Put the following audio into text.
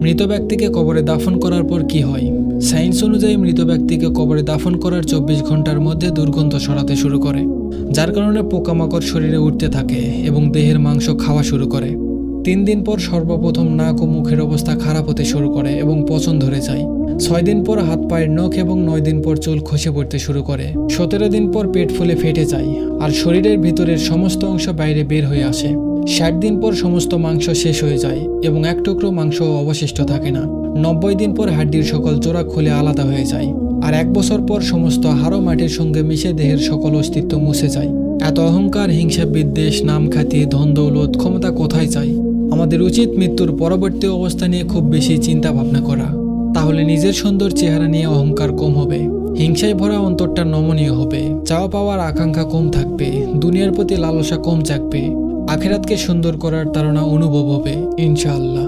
মৃত ব্যক্তিকে কবরে দাফন করার পর কি হয়? সায়েন্স অনুযায়ী মৃত ব্যক্তিকে কবরে দাফন করার 24 ঘন্টার মধ্যে দুর্গন্ধ ছড়াতে শুরু করে, যার কারণে পোকামাকড় শরীরে উঠতে থাকে এবং দেহের মাংস খাওয়া শুরু করে। 3 দিন পর সর্বপ্রথম নাক ও মুখের অবস্থা খারাপ হতে শুরু করে এবং পচন ধরে যায়। 6 দিন পর হাত পায়ের নখ এবং 9 দিন পর চুল খসে পড়তে শুরু করে। 17 দিন পর পেট ফুলে ফেটে যায় আর শরীরের ভিতরের সমস্ত অংশ বাইরে বের হয়ে আসে। 60 দিন পর সমস্ত মাংস শেষ হয়ে যায় এবং এক টুকরো মাংস অবশিষ্ট থাকে না। 90 দিন পর হাড্ডির সকল জোড়া খুলে আলাদা হয়ে যায় আর 1 বছর পর সমস্ত হাড় মাটির সঙ্গে মিশে দেহের সকল অস্তিত্ব মুছে যায়। এত অহংকার, হিংসা, বিদ্বেষ, নাম খ্যাতি, ধন দৌলত, ক্ষমতা কোথায় চাই? আমাদের উচিত মৃত্যুর পরবর্তী অবস্থা নিয়ে খুব বেশি চিন্তা ভাবনা করা। তাহলে নিজের সুন্দর চেহারা নিয়ে অহংকার কম হবে, হিংসায় ভরা অন্তরটা নমনীয় হবে, চাওয়া পাওয়ার আকাঙ্ক্ষা কম থাকবে, দুনিয়ার প্রতি লালসা কম জাগবে, আখিরাতকে সুন্দর করার তাড়না অনুভব হবে ইনশাআল্লাহ।